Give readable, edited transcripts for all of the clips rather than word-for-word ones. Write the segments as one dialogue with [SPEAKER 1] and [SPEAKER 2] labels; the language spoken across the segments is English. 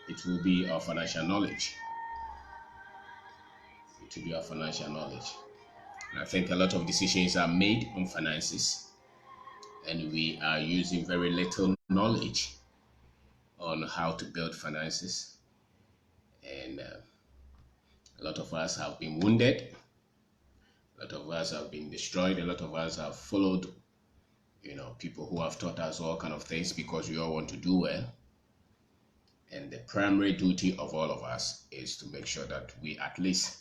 [SPEAKER 1] it will be our financial knowledge. It will be our financial knowledge. And I think a lot of decisions are made on finances, and we are using very little knowledge on how to build finances. And a lot of us have been wounded. A lot of us have been destroyed. A lot of us have followed, people who have taught us all kind of things because we all want to do well. And the primary duty of all of us is to make sure that we at least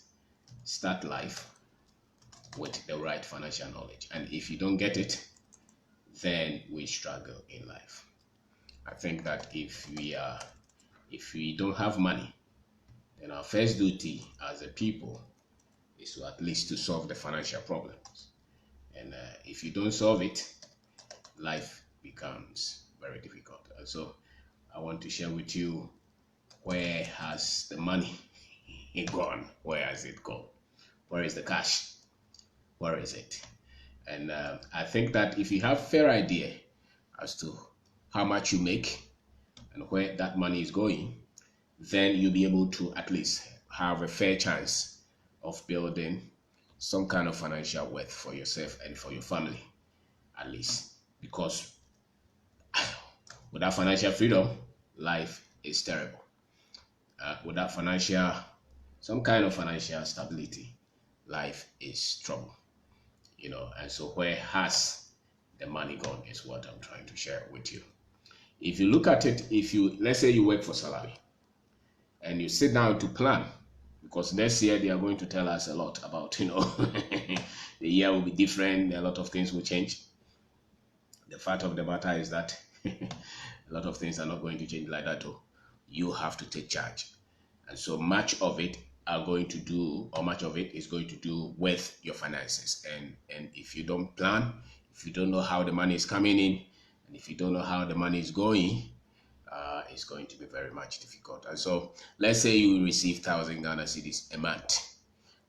[SPEAKER 1] start life with the right financial knowledge. And if you don't get it, then we struggle in life. I think that if we don't have money, then our first duty as a people is to at least to solve the financial problems. And if you don't solve it, life becomes very difficult. And so I want to share with you, where has the money gone? Where has it gone? Where is the cash? Where is it? And I think that if you have fair idea as to how much you make and where that money is going, then you'll be able to at least have a fair chance of building some kind of financial wealth for yourself and for your family, at least. Because without financial freedom, life is terrible. Without some kind of financial stability, life is trouble. And so where has the money gone is what I'm trying to share with you. If you look at it, let's say you work for salary and you sit down to plan, because next year they are going to tell us a lot about, the year will be different, a lot of things will change. The fact of the matter is that a lot of things are not going to change like that. You have to take charge. And so much of it is going to do with your finances. And if you don't plan, if you don't know how the money is coming in, and if you don't know how the money is going, it's going to be very much difficult. And so let's say you receive 1,000 Ghana cedis a month.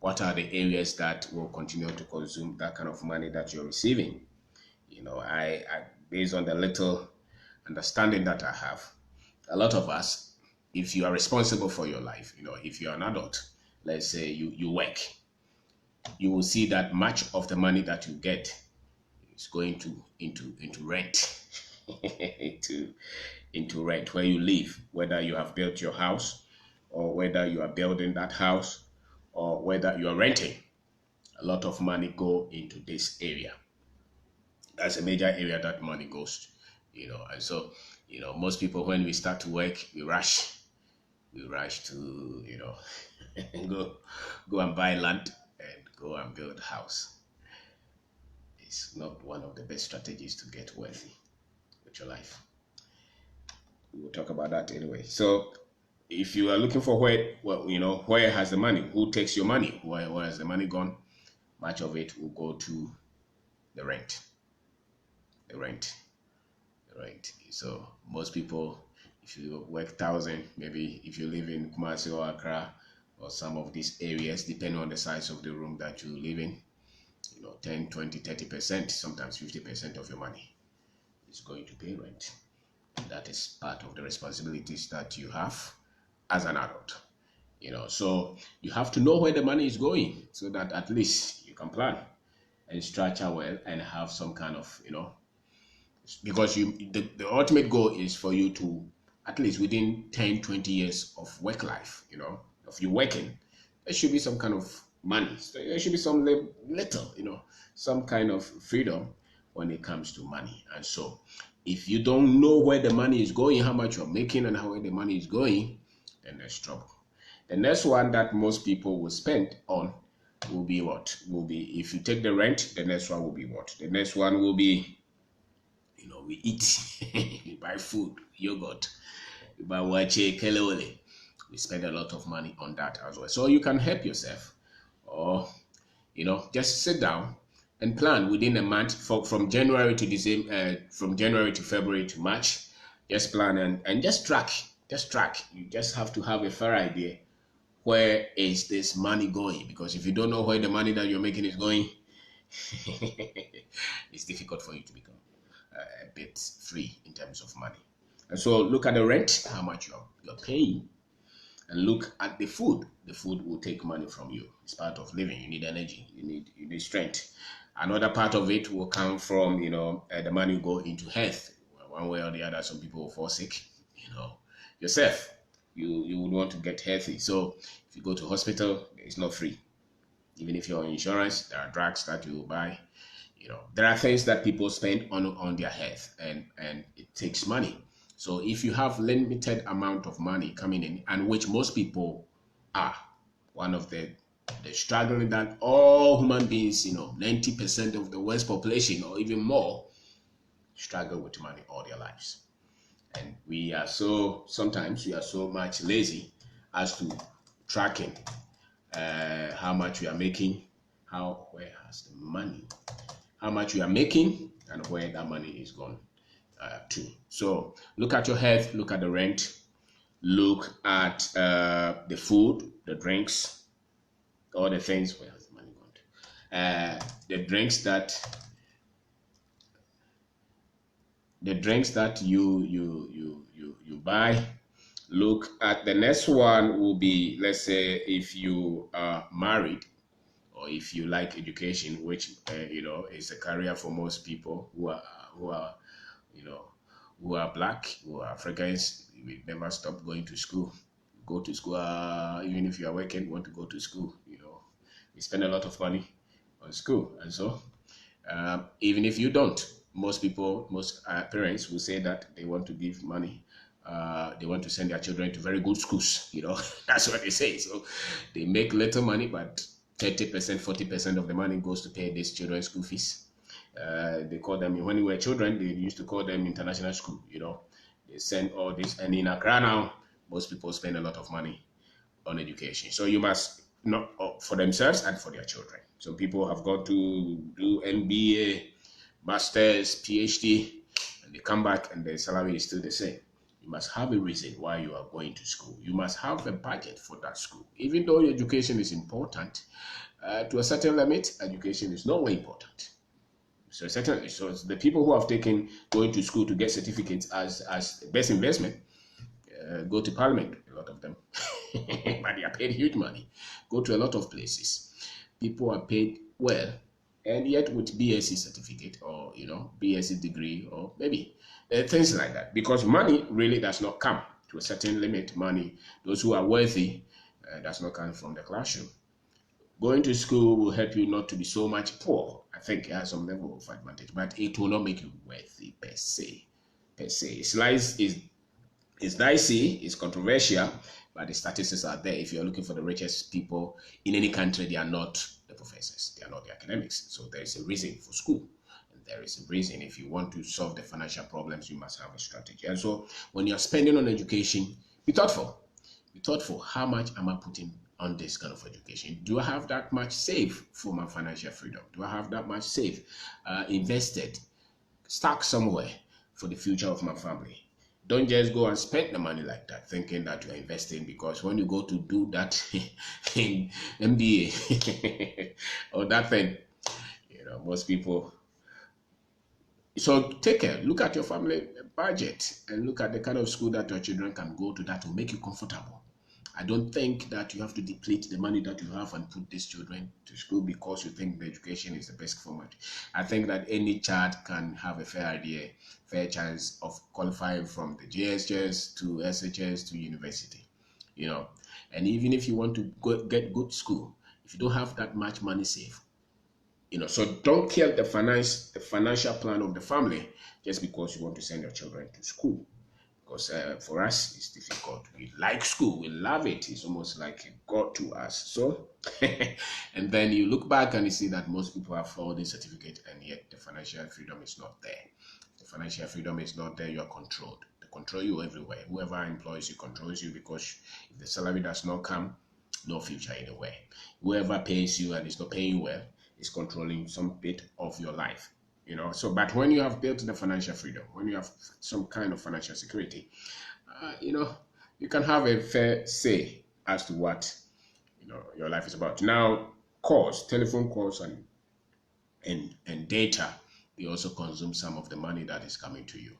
[SPEAKER 1] What are the areas that will continue to consume that kind of money that you're receiving? I based on the little understanding that I have, a lot of us, if you are responsible for your life, if you're an adult, let's say you work, you will see that much of the money that you get is going into rent, into rent where you live, whether you have built your house or whether you are building that house or whether you are renting. A lot of money go into this area. That's a major area that money goes to, and so, most people, when we start to work, we rush to, go and buy land and go and build a house. It's not one of the best strategies to get wealthy with your life. We will talk about that anyway. So if you are looking for where has the money, who takes your money, where has the money gone, much of it will go to the rent. So most people, if you work 1,000, maybe if you live in Kumasi or Accra or some of these areas, depending on the size of the room that you live in, 10, 20, 30%, sometimes 50% of your money is going to pay rent. And that is part of the responsibilities that you have as an adult. So you have to know where the money is going so that at least you can plan and structure well and have some kind of, because the ultimate goal is for you to, at least within 10, 20 years of work life, of you working, there should be some kind of money. So there should be some little, some kind of freedom when it comes to money. And so if you don't know where the money is going, how much you're making and how the money is going, then there's trouble. The next one that most people will spend on will be what? If you take the rent, the next one will be what? The next one will be, we eat, we buy food, yogurt, we buy wache, kelewele. We spend a lot of money on that as well. So you can help yourself, or just sit down and plan within a month from January to December, from January to February to March. Just plan and just track. You just have to have a fair idea, where is this money going? Because if you don't know where the money that you're making is going, it's difficult for you to become a bit free in terms of money. And so look at the rent, how much you're paying, and look at the food. The food will take money from you. It's part of living. You need energy. You need strength. Another part of it will come from the money will go into health. One way or the other, some people will fall sick. Yourself, you would want to get healthy. So if you go to hospital, it's not free. Even if you're on insurance, there are drugs that you will buy. There are things that people spend on their health, and it takes money. So if you have limited amount of money coming in, and which most people are, one of the struggling that all human beings, 90% of the world's population or even more struggle with money all their lives. And sometimes we are so much lazy as to tracking how much we are making, where has the money, how much you are making, and where that money is gone to. So look at your health, look at the rent, look at the food, the drinks, all the things. Where has the money gone to? The drinks that you buy. Look at the next one will be, let's say, if you are married, or if you like education, which is a career for most people who are black, who are Africans. We never stop going to school. Go to school, even if you are working, want to go to school. We spend a lot of money on school, and so even if you don't, most parents will say that they want to give money. They want to send their children to very good schools. That's what they say. So they make little money, but 30%, 40% of the money goes to pay these children's school fees. They call them, when we were children, they used to call them international school. They send all this, and in Accra now, most people spend a lot of money on education. So you must not for themselves and for their children. Some people have got to do MBA, masters, PhD, and they come back and their salary is still the same. You must have a reason why you are going to school. You must have a budget for that school. Even though your education is important, to a certain limit, education is not very important. So the people who have taken going to school to get certificates as the best investment go to parliament, a lot of them, but they are paid huge money. Go to a lot of places. People are paid well, and yet with BSc certificate or BSc degree, or maybe things like that, because money really does not come to a certain limit. Money, those who are wealthy, does not come from the classroom. Going to school will help you not to be so much poor. I think it has some level of advantage, but it will not make you wealthy per se. It's dicey, it's controversial, but the statistics are there. If you're looking for the richest people in any country, they are not the professors, they are not the academics. So there is a reason for school. And there is a reason. If you want to solve the financial problems, you must have a strategy. And so when you're spending on education, be thoughtful. Be thoughtful. How much am I putting on this kind of education? Do I have that much saved for my financial freedom? Do I have that much saved, invested, stuck somewhere for the future of my family? Don't just go and spend the money like that, thinking that you're investing, because when you go to do that in MBA or that thing, most people. So take care, look at your family budget and look at the kind of school that your children can go to that will make you comfortable. I don't think that you have to deplete the money that you have and put these children to school because you think the education is the best format. I think that any child can have a fair chance of qualifying from the JSS to SHS to university. And even if you want to get good school, if you don't have that much money saved, so don't kill the financial plan of the family just because you want to send your children to school. Because for us, it's difficult. We like school, we love it. It's almost like a God to us. So, and then you look back and you see that most people have all this certificate, and yet the financial freedom is not there. The financial freedom is not there. You are controlled. They control you everywhere. Whoever employs you controls you, because if the salary does not come, no future anywhere. Whoever pays you and is not paying you well is controlling some bit of your life. But when you have built the financial freedom, when you have some kind of financial security, you can have a fair say as to what your life is about. Now, telephone calls and data, they also consume some of the money that is coming to you.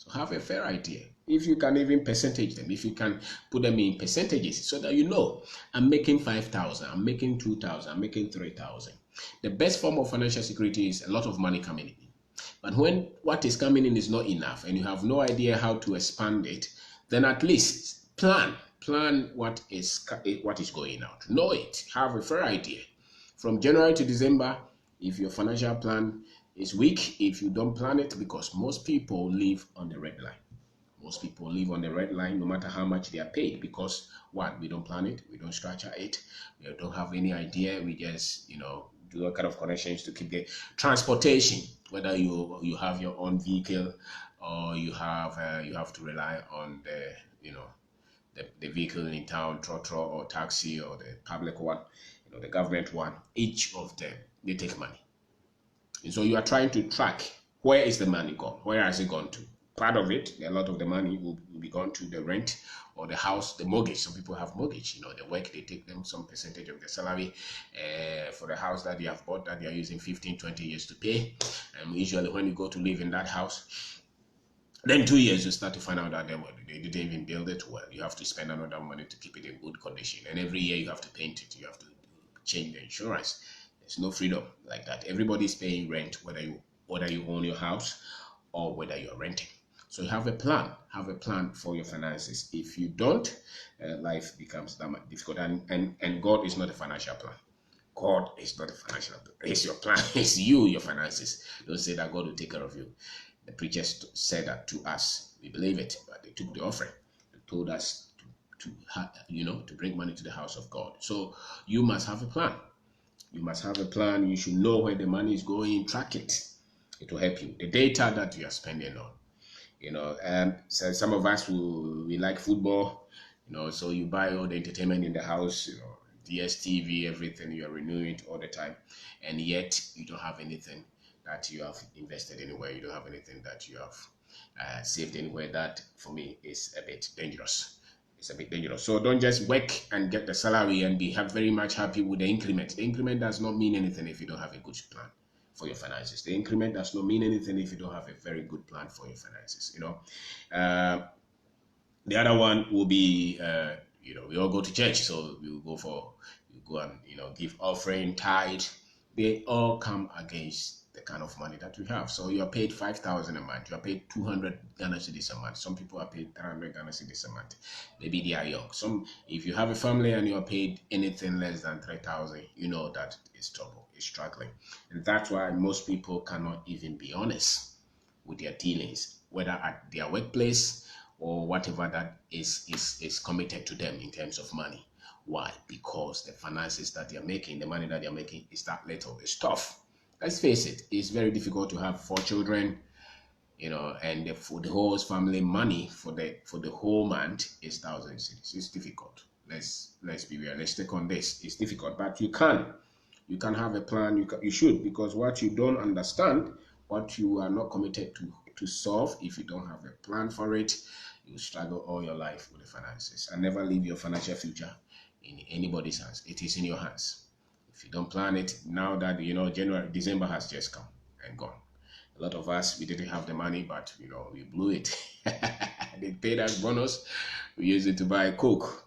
[SPEAKER 1] So have a fair idea. If you can even percentage them, if you can put them in percentages so that you know, I'm making 5,000, I'm making 2,000, I'm making 3,000. The best form of financial security is a lot of money coming in. But when what is coming in is not enough and you have no idea how to expand it, then at least plan what is going out. Know it. Have a fair idea. From January to December, if your financial plan is weak, if you don't plan it, because most people live on the red line. Most people live on the red line no matter how much they are paid, because one, we don't plan it, we don't structure it, we don't have any idea, we just do all kind of connections to keep the transportation, whether you have your own vehicle or you have to rely on the vehicle in town, trotro or taxi or the public one, the government one. Each of them, they take money. And so you are trying to track, where is the money gone? Where has it gone to? Part of it, a lot of the money will be gone to the rent or the house, the mortgage. Some people have mortgage. They work, they take them some percentage of the salary for the house that they have bought, that they are using 15, 20 years to pay. And usually when you go to live in that house, then 2 years you start to find out that they didn't even build it well. You have to spend another money to keep it in good condition. And every year you have to paint it. You have to change the insurance. There's no freedom like that. Everybody's paying rent, whether you own your house or whether you're renting. So you have a plan. Have a plan for your finances. If you don't, life becomes that much difficult. And God is not a financial plan. God is not a financial plan. It's your plan. It's you, your finances. Don't say that God will take care of you. The preachers said that to us. We believe it, but they took the offering. They told us to bring money to the house of God. So you must have a plan. You must have a plan. You should know where the money is going. Track it. It will help you. The data that you are spending on. So some of us we like football. So you buy all the entertainment in the house. DSTV, everything. You are renewing it all the time, and yet you don't have anything that you have invested anywhere. You don't have anything that you have saved anywhere. That for me is a bit dangerous. It's a bit dangerous. So don't just work and get the salary and be very much happy with the increment. The increment does not mean anything if you don't have a good plan for your finances. The increment does not mean anything if you don't have a very good plan for your finances. The other one will be, we all go to church, so you go and give offering, tithe. They all come against the kind of money that we have. So you are paid 5,000 a month. You are paid 200 Ghana cedis a month. Some people are paid 300 Ghana cedis a month. Maybe they are young. If you have a family and you are paid anything less than 3,000, you know that it's trouble. It's struggling, and that's why most people cannot even be honest with their dealings, whether at their workplace or whatever that is committed to them in terms of money. Why? Because the finances that they're making, the money that they're making is that little. It's tough. Let's face it, it's very difficult to have 4 children, and for the whole family, money for the whole month is thousands. It's difficult. Let's be realistic on this. It's difficult, but you can have a plan. You should, because what you don't understand, what you are not committed to solve, if you don't have a plan for it, you struggle all your life with the finances. And never leave your financial future in anybody's hands. It is in your hands. If you don't plan it, now that December has just come and gone. A lot of us, we didn't have the money, but we blew it. They paid us bonus. We used it to buy Coke.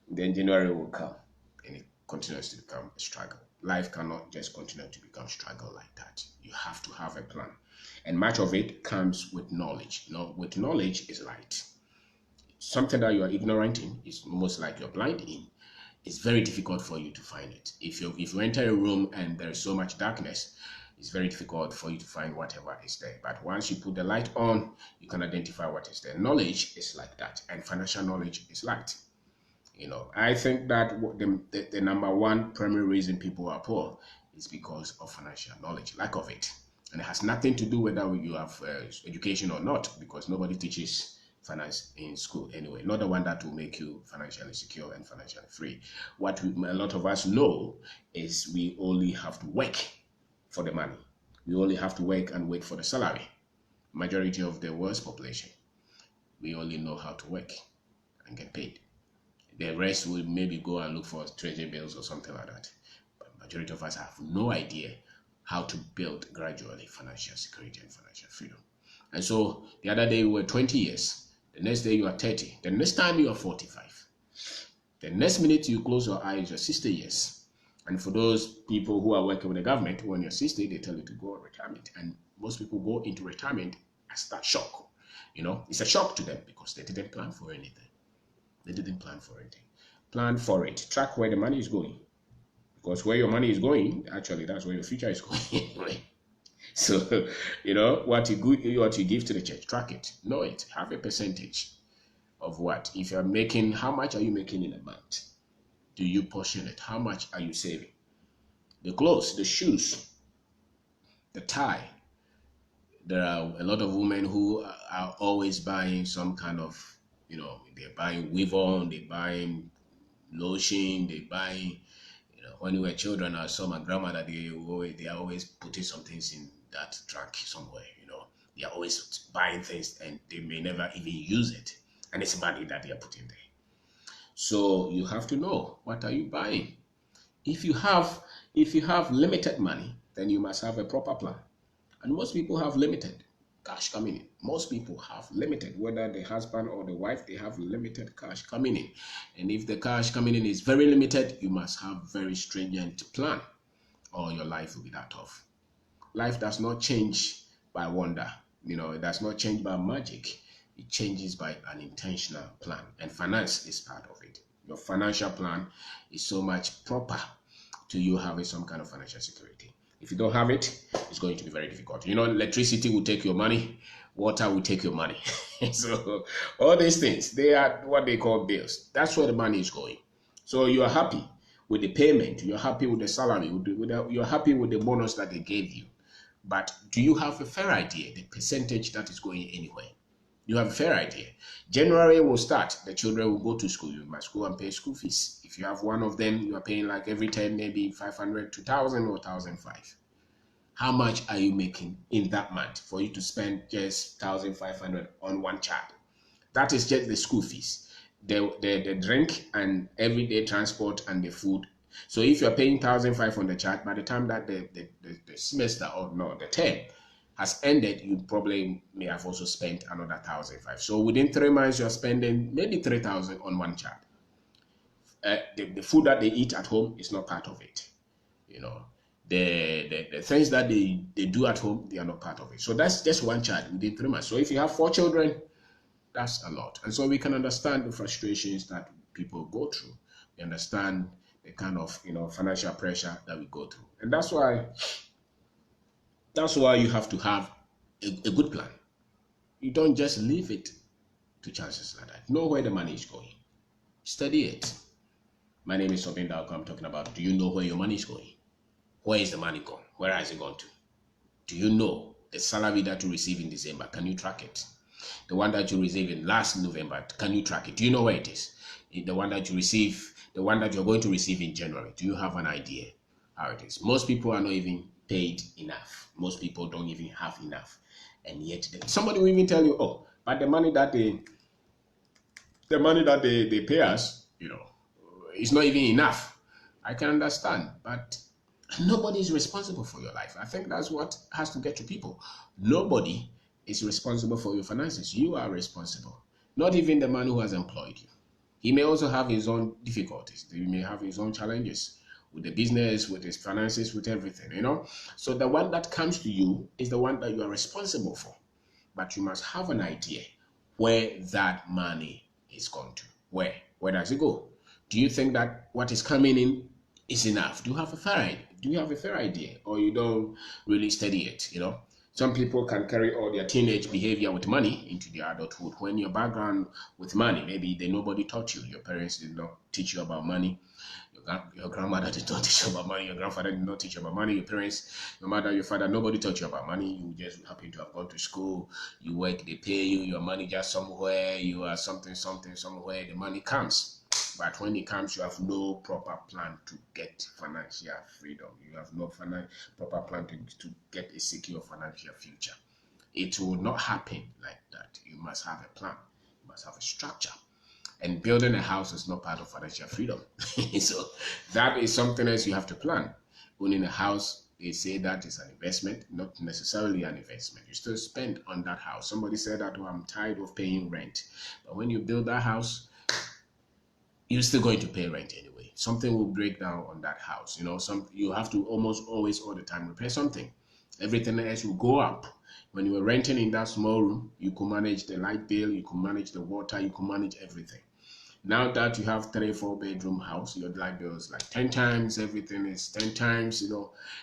[SPEAKER 1] Then January will come, and it continues to become a struggle. Life cannot just continue to become struggle like that. You have to have a plan, and much of it comes with knowledge. With knowledge is light. Something that you are ignorant in is almost like you're blind in. It's very difficult for you to find it. If you enter a room and there is so much darkness, it's very difficult for you to find whatever is there. But once you put the light on, you can identify what is there. Knowledge is like that, and financial knowledge is light. I think that the number one primary reason people are poor is because of financial knowledge, lack of it. And it has nothing to do whether you have education or not, because nobody teaches finance in school anyway. Not the one that will make you financially secure and financially free. What a lot of us know is we only have to work for the money. We only have to work and wait for the salary. Majority of the world's population, we only know how to work and get paid. The rest will maybe go and look for treasury bills or something like that. But majority of us have no idea how to build gradually financial security and financial freedom. And so the other day you were 20 years. The next day you are 30. The next time you are 45. The next minute you close your eyes, you're 60 years. And for those people who are working with the government, when you're 60, they tell you to go on retirement. And most people go into retirement as that shock. It's a shock to them because they didn't plan for anything. They didn't plan for anything. Plan for it. Track where the money is going. Because where your money is going, actually, that's where your future is going anyway. So, what you give to the church, track it, know it, have a percentage of what. If you're making, how much are you making in a month? Do you portion it? How much are you saving? The clothes, the shoes, the tie. There are a lot of women who are always buying some kind of, they're buying weave on, they're buying lotion, they're buying, when we were children, I saw my grandmother, they are always putting some things in that trunk somewhere, They are always buying things and they may never even use it. And it's money that they are putting there. So you have to know, what are you buying? If you have limited money, then you must have a proper plan. And most people have limited cash coming in. Most people have limited, whether the husband or the wife, they have limited cash coming in. And if the cash coming in is very limited, you must have very stringent plan, or your life will be that tough. Life does not change by wonder. It does not change by magic. It changes by an intentional plan, and finance is part of it. Your financial plan is so much proper to you having some kind of financial security. If you don't have it, it's going to be very difficult. Electricity will take your money, water will take your money. So all these things, they are what they call bills. That's where the money is going. So you are happy with the payment, you're happy with the salary, you're happy with the bonus that they gave you. But do you have a fair idea, the percentage that is going anywhere? You have a fair idea. January will start. The children will go to school. You must go and pay school fees. If you have one of them, you are paying like every 10, maybe 500, 2,000 or 1,500. How much are you making in that month for you to spend just 1,500 on one child? That is just the school fees, the drink and everyday transport and the food. So if you're paying 1,500 on the child, by the time that the semester or no, the term has ended, you probably may have also spent another 1,500. So within 3 months, you're spending maybe 3,000 on one child. The food that they eat at home is not part of it. The things that they do at home, they are not part of it. So that's just one child within 3 months. So if you have 4 children, that's a lot. And so we can understand the frustrations that people go through. We understand the kind of financial pressure that we go through. And that's why you have to have a good plan. You don't just leave it to chances like that. Know where the money is going. Study it. My name is Kwabena. I'm talking about, do you know where your money is going? Where is the money gone? Where has it gone to? Do you know the salary that you receive in December? Can you track it? The one that you received in last November, can you track it? Do you know where it is? The one that you receive, the one that you're going to receive in January, do you have an idea how it is? Most people are not even paid enough. Most people don't even have enough. And yet somebody will even tell you, oh, but the money that they pay us, it's not even enough. I can understand, but nobody is responsible for your life. I think that's what has to get to people. Nobody is responsible for your finances. You are responsible. Not even the man who has employed you. He may also have his own difficulties. He may have his own challenges with the business, with his finances, with everything, So the one that comes to you is the one that you are responsible for. But you must have an idea where that money is going to. Where does it go? Do you think that what is coming in is enough? Do you have a fair idea? Or you don't really study it, Some people can carry all their teenage behavior with money into their adulthood. When your background with money, maybe nobody taught you. Your parents did not teach you about money. Your grandmother did not teach you about money. Your grandfather did not teach you about money. Your parents, your mother, your father, nobody taught you about money. You just happen to have gone to school. You work, they pay you. Your manager somewhere. You are something somewhere. The money comes. But when it comes, you have no proper plan to get financial freedom. You have no proper plan to get a secure financial future. It will not happen like that. You must have a plan. You must have a structure. And building a house is not part of financial freedom. So that is something else you have to plan. Owning a house They say that is an investment, not necessarily an investment. You still spend on that house. Somebody said that, oh, I'm tired of paying rent. But when you build that house, you're still going to pay rent anyway. Something will break down on that house. You have to almost always all the time repair something. Everything else will go up. When you were renting in that small room, you could manage the light bill, you could manage the water, you could manage everything. Now that you have 3-4 bedroom house, your light bill is like 10 times, everything is 10 times.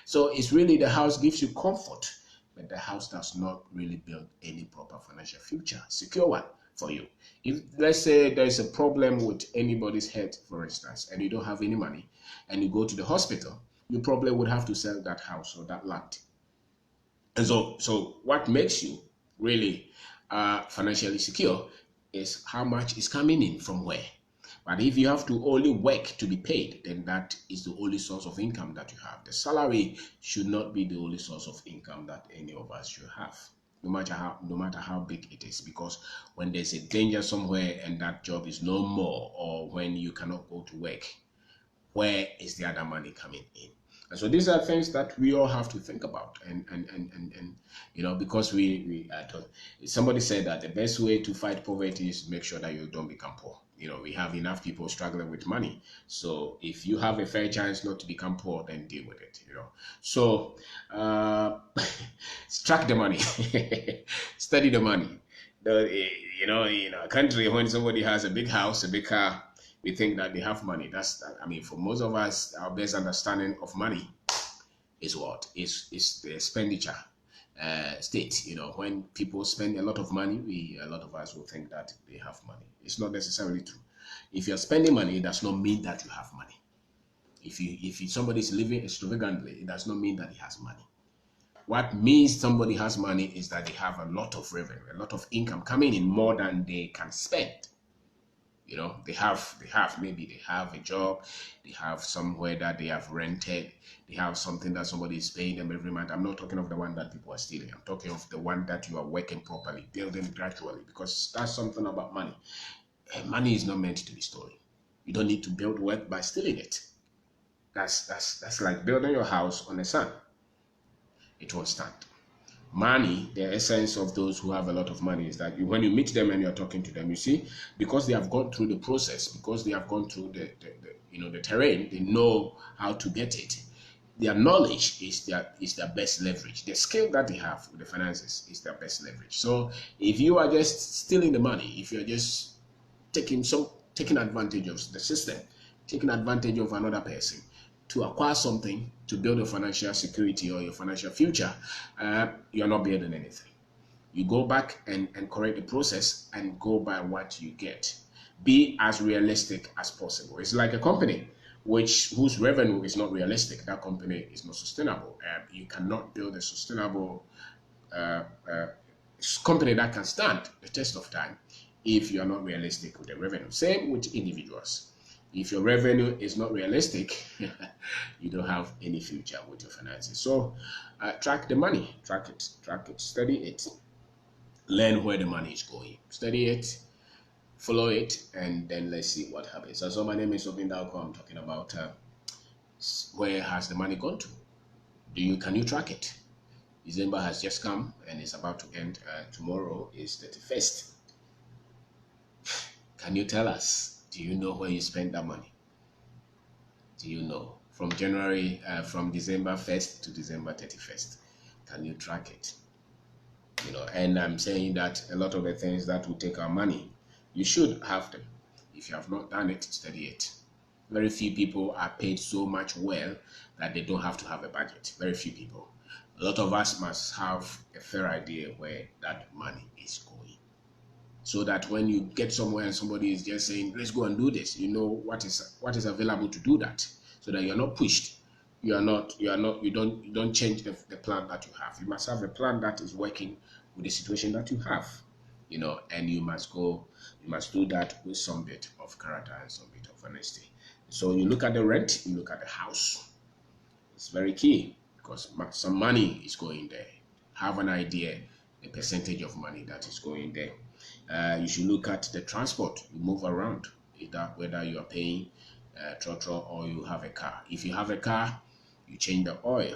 [SPEAKER 1] So it's really, the house gives you comfort, but the house does not really build any proper financial future, secure one for you. If, let's say, there's a problem with anybody's head, for instance, and you don't have any money, and you go to the hospital, you probably would have to sell that house or that land. And so what makes you really financially secure is how much is coming in from where. But if you have to only work to be paid, then that is the only source of income that you have. The salary should not be the only source of income that any of us should have, no matter how big it is. Because when there's a danger somewhere and that job is no more, or when you cannot go to work, where is the other money coming in? And so these are things that we all have to think about, and because we somebody said that the best way to fight poverty is to make sure that you don't become poor. We have enough people struggling with money, so if you have a fair chance not to become poor, then deal with it. So track the money, study the money. In a country, when somebody has a big house, a big car, we think that they have money. For most of us, our best understanding of money is what? Is the expenditure state. When people spend a lot of money, a lot of us will think that they have money. It's not necessarily true. If you're spending money, it does not mean that you have money. If somebody is living extravagantly, it does not mean that he has money. What means somebody has money is that they have a lot of revenue, a lot of income coming in, more than they can spend. They have a job, they have somewhere that they have rented, they have something that somebody is paying them every month. I'm not talking of the one that people are stealing. I'm talking of the one that you are working properly, building gradually, because that's something about money. Money is not meant to be stolen. You don't need to build wealth by stealing it. That's like building your house on the sand. It won't stand. Money, the essence of those who have a lot of money is that when you meet them and you're talking to them, you see, because they have gone through the process, because they have gone through the terrain, they know how to get it. Their knowledge is their best leverage. The skill that they have with the finances is their best leverage. So if you are just stealing the money, if you're just taking advantage of the system, taking advantage of another person to acquire something, to build your financial security or your financial future, you're not building anything. You go back and correct the process and go by what you get. Be as realistic as possible. It's like a company whose revenue is not realistic. That company is not sustainable. You cannot build a sustainable company that can stand the test of time if you are not realistic with the revenue. Same with individuals. If your revenue is not realistic, you don't have any future with your finances. So track the money, track it, study it, learn where the money is going, study it, follow it, and then let's see what happens. So my name is Kwabena. I'm talking about where has the money gone to? Can you track it? December has just come and it's about to end. Tomorrow is 31st. Can you tell us? Do you know where you spend that money? Do you know? From December 1st to December 31st. Can you track it? And I'm saying that a lot of the things that will take our money, you should have them. If you have not done it, study it. Very few people are paid so much well that they don't have to have a budget. Very few people. A lot of us must have a fair idea where that money is going. So that when you get somewhere and somebody is just saying, let's go and do this, you know what is available to do that, so that you're not pushed. You don't change the plan that you have. You must have a plan that is working with the situation that you have, and you must do that with some bit of character and some bit of honesty. So you look at the rent, you look at the house. It's very key because some money is going there. Have an idea the percentage of money that is going there. You should look at the transport. You move around, whether you are paying trotro or you have a car. If you have a car, you change the oil.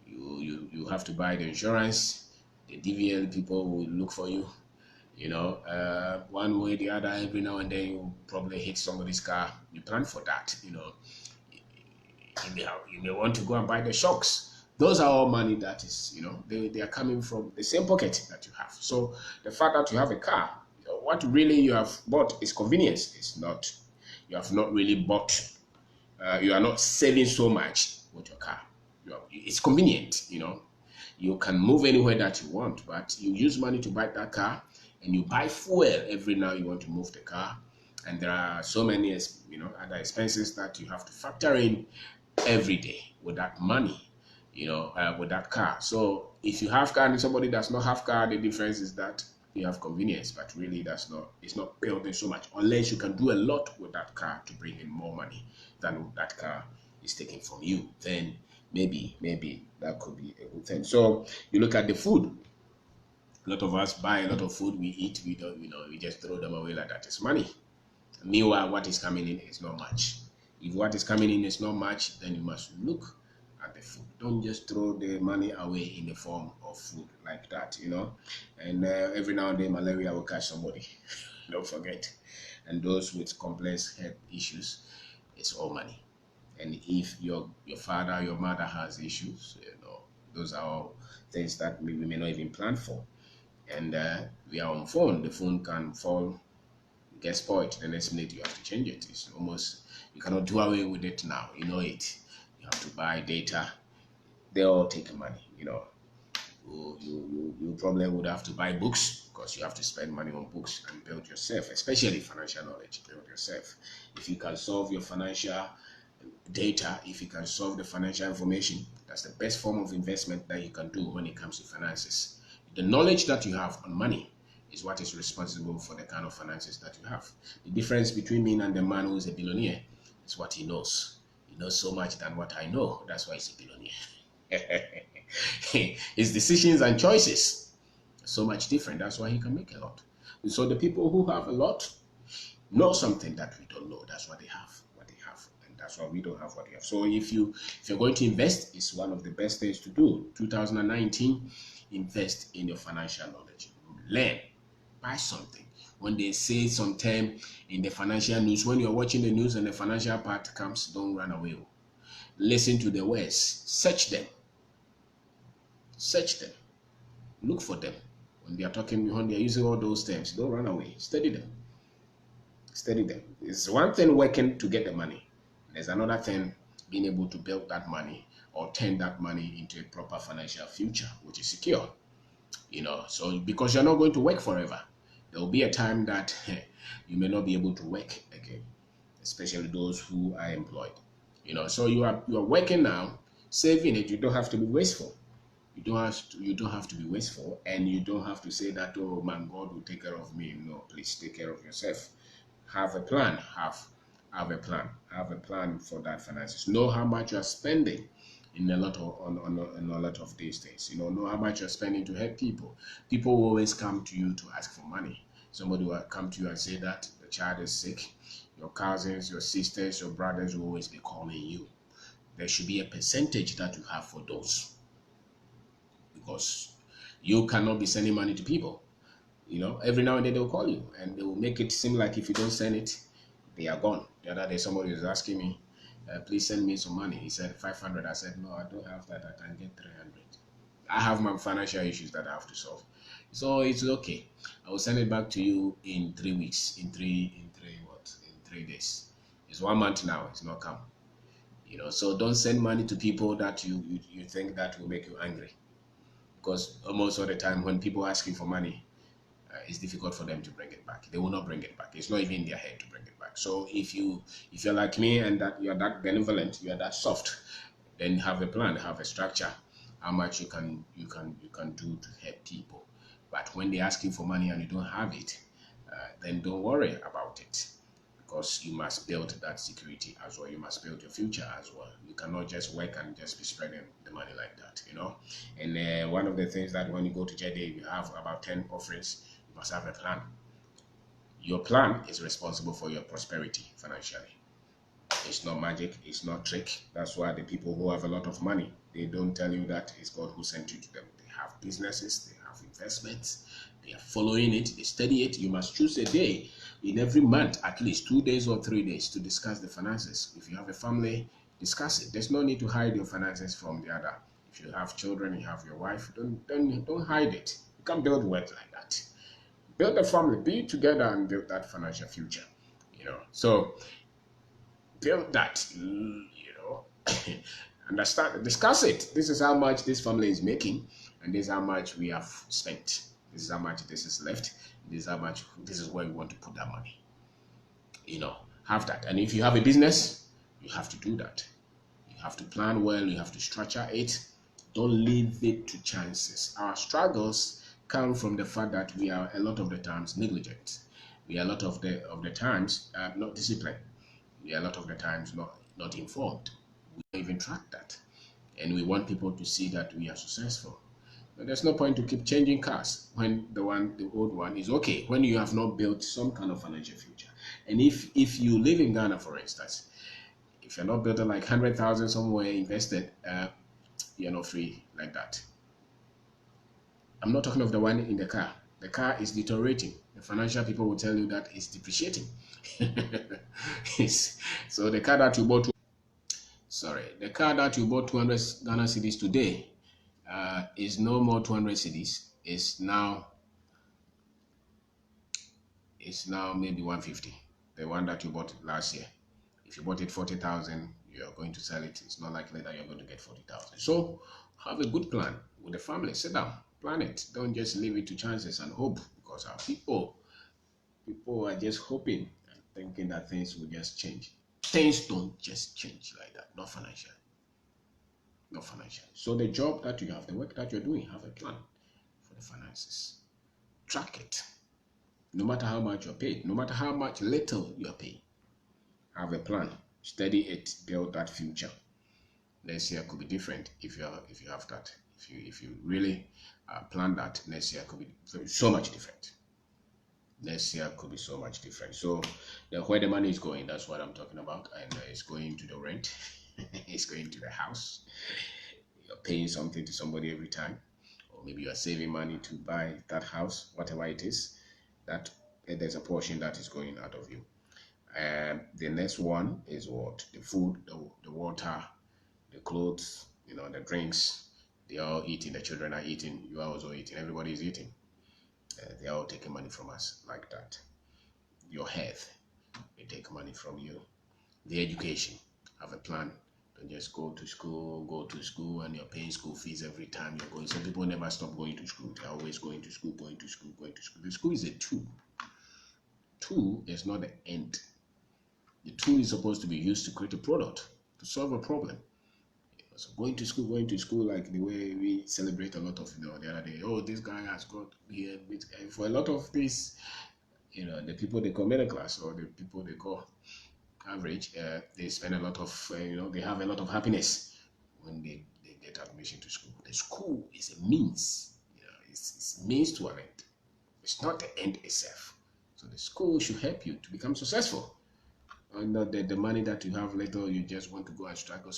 [SPEAKER 1] You have to buy the insurance. The DVL people will look for you. One way or the other, every now and then you probably hit somebody's car. You plan for that. You may want to go and buy the shocks. Those are all money that is, they are coming from the same pocket that you have. So the fact that you have a car, what really you have bought is convenience. It's not, you have not really bought, you are not saving so much with your car. It's convenient. You can move anywhere that you want, but you use money to buy that car, and you buy fuel every now you want to move the car. And there are so many, other expenses that you have to factor in every day with that money, with that car. So if you have car and somebody does not have car, the difference is that you have convenience, but really it's not building so much unless you can do a lot with that car to bring in more money than that car is taking from you. Then maybe that could be a good thing. So you look at the food. A lot of us buy a lot of food we eat. We don't, we just throw them away like that. It's money. Meanwhile, what is coming in is not much. If what is coming in is not much, then you must look at the food. Don't just throw the money away in the form of food like that, And every now and then, malaria will catch somebody. Don't forget. And those with complex health issues, it's all money. And if your father, your mother has issues, those are all things that we may not even plan for. And we are on phone. The phone can fall, get spoiled. The next minute you have to change it. It's almost, you cannot do away with it now. You know it. You have to buy data. They all take money. You probably would have to buy books because you have to spend money on books and build yourself, especially financial knowledge. Build yourself. If you can solve your financial data, if you can solve the financial information, that's the best form of investment that you can do when it comes to finances. The knowledge that you have on money is what is responsible for the kind of finances that you have. The difference between me and the man who is a billionaire is what he knows. He knows so much than what I know. That's why he's a billionaire. His decisions and choices are so much different. That's why he can make a lot. And so the people who have a lot know something that we don't know. That's what they have. And that's why we don't have what we have. So if you're going to invest, it's one of the best things to do. 2019, invest in your financial knowledge. Learn. Buy something. When they say some term in the financial news, when you're watching the news and the financial part comes, don't run away. Listen to the words. Search them. Look for them. When they are talking, when they are using all those terms, don't run away. Study them. It's one thing working to get the money. There's another thing being able to build that money or turn that money into a proper financial future, which is secure. So because you're not going to work forever, there will be a time that you may not be able to work again, especially those who are employed. So you are working now, saving it. You don't have to be wasteful. You don't have to be wasteful, and you don't have to say that, oh man, God will take care of me. No, please take care of yourself. Have a plan. Have a plan for that finances. Know how much you are spending in a lot of these things. Know how much you're spending to help people. People will always come to you to ask for money. Somebody will come to you and say that the child is sick. Your cousins, your sisters, your brothers will always be calling you. There should be a percentage that you have for those, because you cannot be sending money to people. Every now and then they'll call you and they will make it seem like if you don't send it, they are gone. The other day somebody was asking me, please send me some money. He said 500. I said, no, I don't have that. I can get 300. I have my financial issues that I have to solve. So it's okay. I will send it back to you in 3 weeks, in 3 days. It's 1 month now. It's not come. So don't send money to people that you think that will make you angry. Because almost all the time when people ask you for money, it's difficult for them to bring it back. They will not bring it back. It's not even in their head to bring it back. So if you're like me and that you're that benevolent, you're that soft, then have a plan, have a structure, how much you can do to help people. But when they ask you for money and you don't have it, then don't worry about it, because you must build that security as well. You must build your future as well. You cannot just work and just be spreading the money like that, And one of the things that when you go to JD, you have about 10 offerings. You must have a plan. Your plan is responsible for your prosperity financially. It's not magic, it's not trick. That's why the people who have a lot of money, they don't tell you that it's God who sent you to them. They have businesses, they have investments, they are following it, they study it. You must choose a day in every month, at least 2 days or 3 days, to discuss the finances. If you have a family, discuss it. There's no need to hide your finances from the other. If you have children, you have your wife, don't hide it. You can't build wealth like that. Build a family, be together and build that financial future. So build that, understand, discuss it. This is how much this family is making, and this is how much we have spent. This is how much this is left. This is how much, this is where we want to put that money. Have that. And if you have a business, you have to do that. You have to plan well, you have to structure it. Don't leave it to chances. Our struggles come from the fact that we are a lot of the times negligent. We are a lot of the times not disciplined. We are a lot of the times not informed. We don't even track that. And we want people to see that we are successful. But there's no point to keep changing cars when the old one is okay, when you have not built some kind of financial future. And if you live in Ghana, for instance, if you're not building like 100,000 somewhere invested, you're not free like that. I'm not talking of the one in the car. The car is deteriorating. The financial people will tell you that it's depreciating. So the car that you bought, the car that you bought 200 Ghana cedis today is no more 200 cedis. It's now maybe 150. The one that you bought last year. If you bought it 40,000, you're going to sell it. It's not likely that you're going to get 40,000. So have a good plan with the family. Sit down, plan it. Don't just leave it to chances and hope, because our people are just hoping and thinking that things will just change. Things don't just change like that. Not financially. Not financially. So the job that you have, the work that you're doing, have a plan for the finances. Track it. No matter how much you're paid, no matter how much little you're paid, have a plan. Study it. Build that future. Next year could be different if you have that. If you really plan that, next year could be so much different. Next year could be so much different. So where the money is going, that's what I'm talking about. And it's going to the rent. It's going to the house. You're paying something to somebody every time, or maybe you're saving money to buy that house, whatever it is. That there's a portion that is going out of you. The next one is what? The food, the water, the clothes, the drinks. They are all eating. The children are eating. You are also eating. Everybody is eating. They are all taking money from us like that. Your health, they take money from you. The education, have a plan. Don't just go to school, and you're paying school fees every time you're going. Some people never stop going to school. They're always going to school. The school is a tool. Tool is not the end. The tool is supposed to be used to create a product, to solve a problem. So going to school, like the way we celebrate a lot of, the other day, oh, this guy has got here. For a lot of this, the people they call middle class, or the people they call average, they spend a lot of, they have a lot of happiness when they get admission to school. The school is a means, it's a means to an end. It's not the end itself. So the school should help you to become successful. Not the money that you have little, you just want to go and struggle.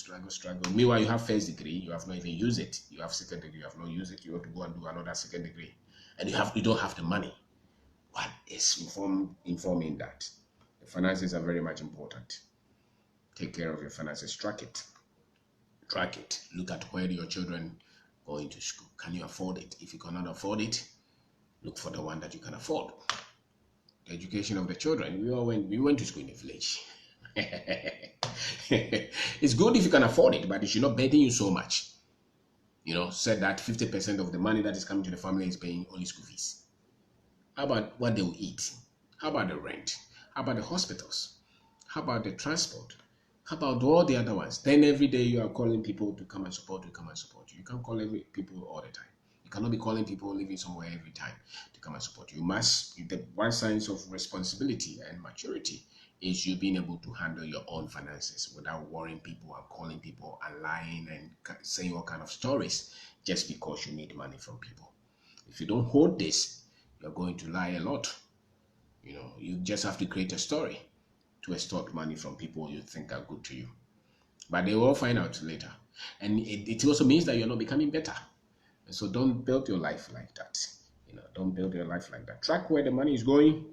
[SPEAKER 1] Meanwhile, you have first degree, you have not even used it. You have second degree, you have not used it. You want to go and do another second degree, and you don't have the money. What is informing that? The finances are very much important. Take care of your finances. Track it. Look at where your children going to school. Can you afford it? If you cannot afford it, look for the one that you can afford. The education of the children. We went to school in the village. It's good if you can afford it, but it should not burden you so much. Said that 50% of the money that is coming to the family is paying only school fees. How about what they will eat? How about the rent? How about the hospitals? How about the transport? How about all the other ones? Then every day you are calling people to come and support you. You can't call people all the time. You cannot be calling people living somewhere every time to come and support you. The one sign of responsibility and maturity is you being able to handle your own finances without worrying people and calling people and lying and saying all kind of stories just because you need money from people. If you don't hold this, you're going to lie a lot. You just have to create a story to extort money from people you think are good to you. But they will all find out later. And it also means that you're not becoming better. So don't build your life like that. Don't build your life like that. Track where the money is going,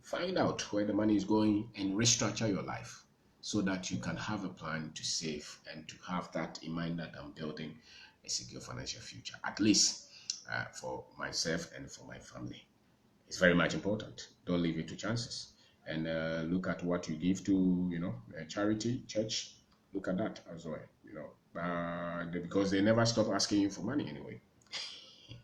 [SPEAKER 1] find out where the money is going, and restructure your life so that you can have a plan to save and to have that in mind that I'm building a secure financial future, at least for myself and for my family. It's very much important. Don't leave it to chances. And look at what you give to, charity, church. Look at that as well, because they never stop asking you for money anyway.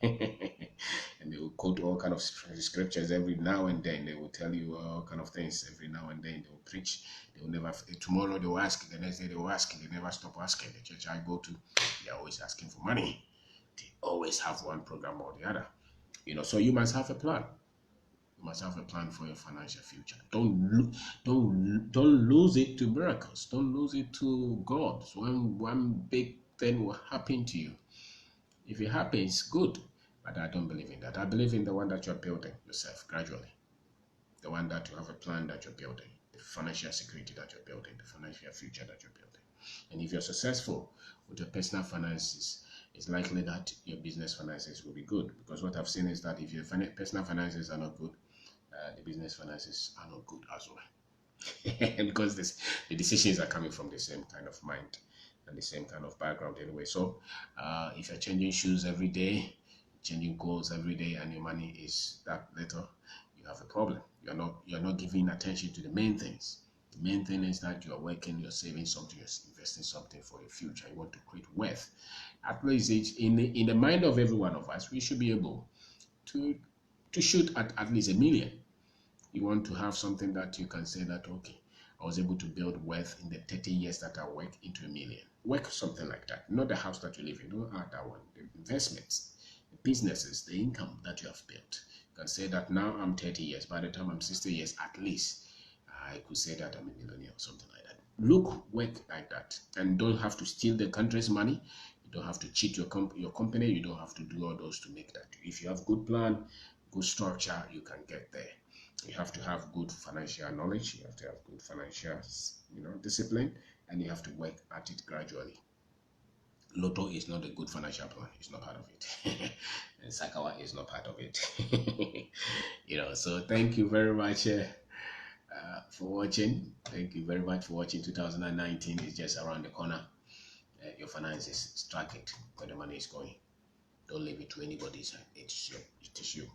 [SPEAKER 1] And they will quote all kind of scriptures every now and then. They will tell you all kind of things every now and then. They will preach. They will never. Tomorrow they will ask. The next day they will ask. They never stop asking. The church I go to, they are always asking for money. They always have one program or the other. So you must have a plan. You must have a plan for your financial future. Don't lose it to miracles. Don't lose it to God. One big thing will happen to you. If it happens, good. But I don't believe in that. I believe in the one that you're building yourself gradually. The one that you have a plan that you're building, the financial security that you're building, the financial future that you're building. And if you're successful with your personal finances, it's likely that your business finances will be good. Because what I've seen is that if your personal finances are not good, the business finances are not good as well. Because the decisions are coming from the same kind of mind and the same kind of background anyway. So if you're changing shoes every day, changing clothes every day, and your money is that little, you have a problem. You're not giving attention to the main things. The main thing is that you're working, you're saving something, you're investing something for your future. You want to create wealth. At least in the mind of every one of us, we should be able to shoot at least 1 million. You want to have something that you can say that, okay, I was able to build wealth in the 30 years that I work into 1 million. Work something like that. Not the house that you live in. Don't add that one. The investments, the businesses, the income that you have built. You can say that now I'm 30 years. By the time I'm 60 years, at least, I could say that I'm a millionaire or something like that. Work like that. And don't have to steal the country's money. You don't have to cheat your company. You don't have to do all those to make that. If you have good plan, good structure, you can get there. You have to have good financial knowledge. You have to have good financial, discipline, and you have to work at it gradually. Lotto is not a good financial plan. It's not part of it. And Sakawa is not part of it. So thank you very much for watching. Thank you very much for watching. 2019 is just around the corner. Your finances, track it where the money is going. Don't leave it to anybody's hand. It is you.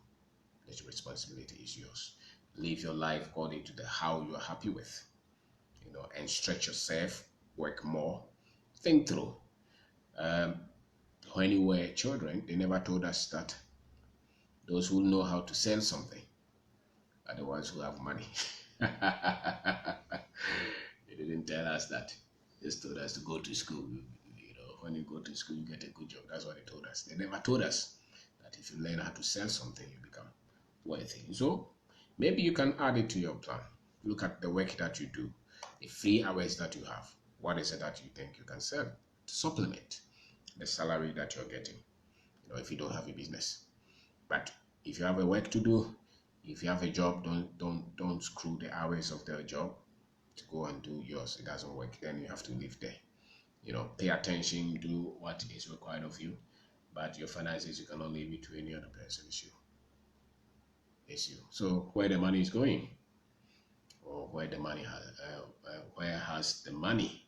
[SPEAKER 1] The responsibility is yours. Live your life according to how you are happy with, and stretch yourself, work more, think through. When we were children, they never told us that those who know how to sell something are the ones who have money. They didn't tell us that. They just told us to go to school. When you go to school, you get a good job. That's what they told us. They never told us that if you learn how to sell something, you become worthy. So maybe you can add it to your plan. Look at the work that you do, the free hours that you have. What is it that you think you can sell to supplement the salary that you're getting? If you don't have a business. But if you have a work to do, if you have a job, don't screw the hours of the job to go and do yours. It doesn't work. Then you have to live there. Pay attention, do what is required of you. But your finances, you cannot leave it to any other person. It's you. So where the money is going, or where the money where has the money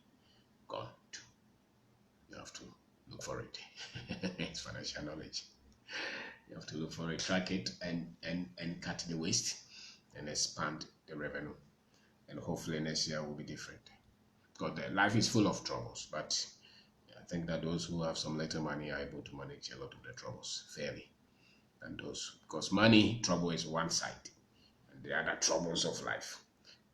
[SPEAKER 1] gone to? You have to look for it. It's financial knowledge. You have to look for it, track it, and cut the waste, and expand the revenue. And hopefully next year will be different. Because life is full of troubles, but I think that those who have some little money are able to manage a lot of the troubles fairly. And those, because trouble is one side, and the other troubles of life.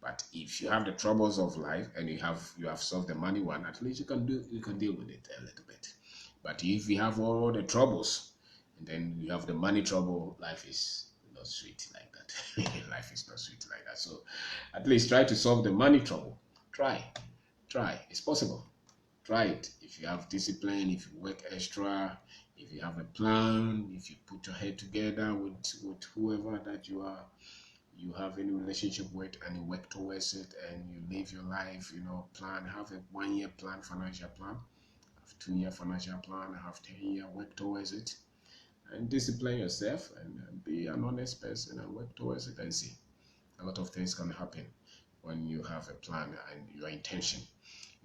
[SPEAKER 1] But if you have the troubles of life and you have solved the money one, at least you can deal with it a little bit. But if you have all the troubles and then you have the money trouble, life is not sweet like that. Life is not sweet like that. So at least try to solve the money trouble. Try. It's possible. Try it. If you have discipline, if you work extra, if you have a plan, if you put your head together with whoever that you are you have any relationship with and you work towards it and you live your life, plan, have a 1 year plan, financial plan, have 2 year financial plan, have 10 year, work towards it and discipline yourself and be an honest person and work towards it and see. A lot of things can happen when you have a plan and your intention.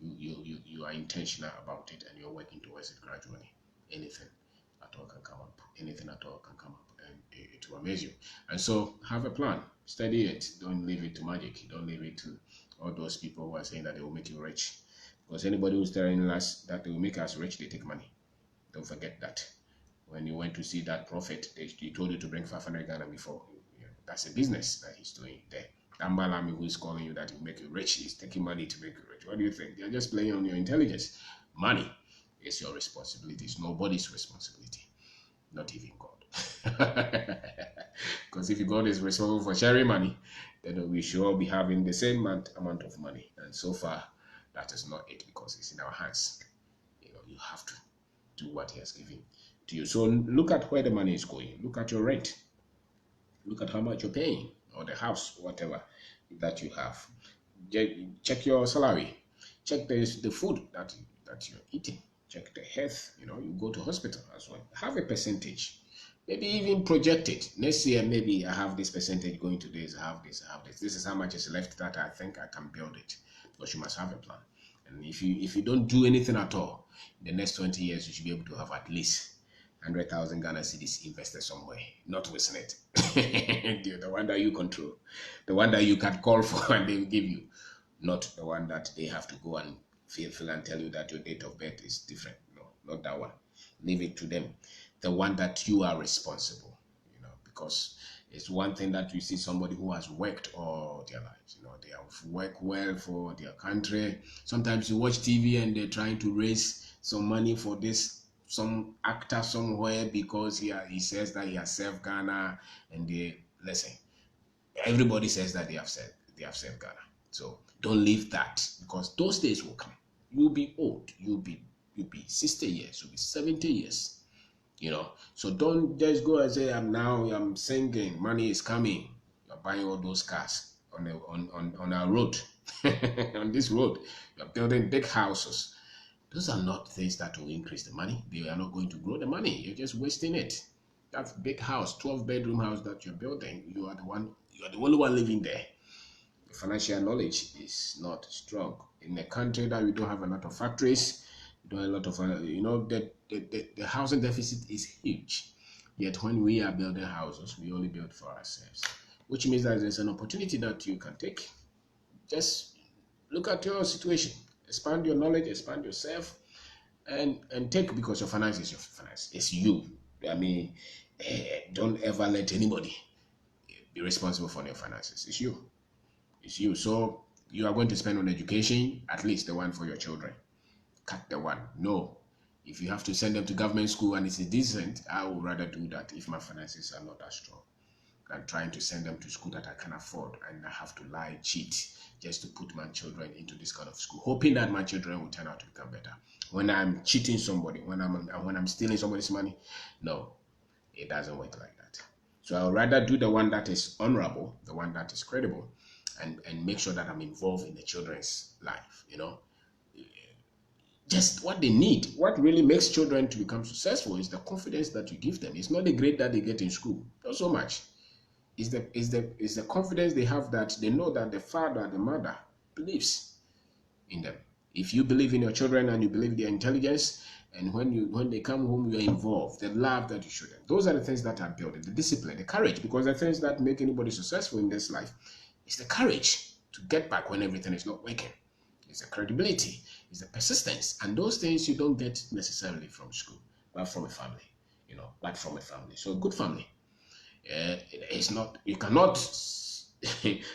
[SPEAKER 1] You are intentional about it and you're working towards it gradually. Anything at all can come up. Anything at all can come up and it will amaze you. And so have a plan. Study it. Don't leave it to magic. Don't leave it to all those people who are saying that they will make you rich. Because anybody who's telling us that they will make us rich, they take money. Don't forget that. When you went to see that prophet, he told you to bring 500 Ghana before. That's a business that he's doing there. Ambalami, who is calling you that will make you rich, is taking money to make you rich. What do you think? They're just playing on your intelligence. Money is your responsibility. It's nobody's responsibility, not even God. Because if God is responsible for sharing money, then we should all be having the same amount of money. And so far, that is not it because it's in our hands. You have to do what He has given to you. So look at where the money is going. Look at your rent. Look at how much you're paying, or the house, whatever that you have. Check your salary. Check the food that you're eating. Check the health. You go to hospital as well. Have a percentage. Maybe even project it. Next year, maybe I have this percentage going to this. I have this. This is how much is left that I think I can build it. Because you must have a plan. And if you don't do anything at all, in the next 20 years, you should be able to have at least 100,000 Ghana cedis invested somewhere, not wasting it. The one that you control, the one that you can call for and they will give you, not the one that they have to go and fill and tell you that your date of birth is different. No, not that one. Leave it to them. The one that you are responsible, because it's one thing that you see somebody who has worked all their lives. They have worked well for their country. Sometimes you watch TV and they're trying to raise some money for some actor somewhere because he says that he has served Ghana, and listen, everybody says that they have served Ghana. So don't leave that, because those days will come. You'll be old. You'll be 60 years. You'll be 70 years. So don't just go and say I'm singing. Money is coming. You're buying all those cars on our road, on this road. You're building big houses. Those are not things that will increase the money. They are not going to grow the money. You're just wasting it. That big house, 12-bedroom house that you're building, you are the only one living there. The financial knowledge is not strong. In a country that we don't have a lot of factories, we don't have a lot of, the housing deficit is huge. Yet when we are building houses, we only build for ourselves, which means that there's an opportunity that you can take. Just look at your situation. Expand your knowledge, expand yourself, and take, because your finance is your finance. It's you. Don't ever let anybody be responsible for your finances. It's you. It's you. So you are going to spend on education, at least the one for your children. Cut the one. No. If you have to send them to government school and it's decent, I would rather do that if my finances are not that strong than trying to send them to school that I can afford and I have to lie, cheat, just to put my children into this kind of school, hoping that my children will turn out to become better. When I'm cheating somebody, when I'm stealing somebody's money, no, it doesn't work like that. So I would rather do the one that is honorable, the one that is credible, and make sure that I'm involved in the children's life. Just what they need. What really makes children to become successful is the confidence that you give them. It's not the grade that they get in school, not so much. Is the confidence they have, that they know that the father, the mother believes in them. If you believe in your children and you believe their intelligence, and when they come home, you are involved, the love that you show them. Those are the things that are building, the discipline, the courage, because the things that make anybody successful in this life is the courage to get back when everything is not working. It's the credibility, it's the persistence, and those things you don't get necessarily from school, but from a family, but from a family. So a good family. It's not, you cannot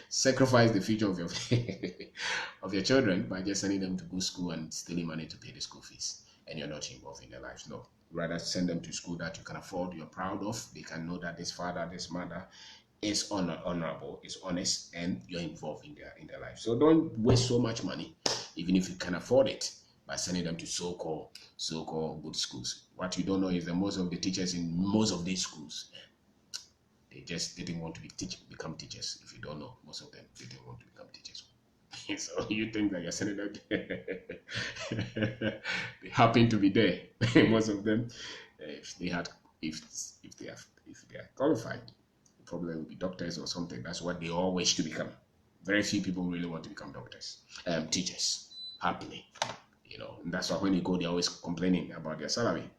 [SPEAKER 1] sacrifice the future of your of your children by just sending them to good school and stealing money to pay the school fees, and you're not involved in their lives. No, rather send them to school that you can afford, you're proud of. They can know that this father, this mother is honorable, is honest, and you're involved in their life. So don't waste so much money, even if you can afford it, by sending them to so-called good schools. What you don't know is that most of the teachers in most of these schools, They just didn't want to become teachers. If you don't know, most of them didn't want to become teachers. So you think that you're sending them? They happen to be there. Most of them, if they had, if they are qualified, probably will be doctors or something. That's what they all wish to become. Very few people really want to become doctors, teachers, happily. And that's why when you go, they're always complaining about their salary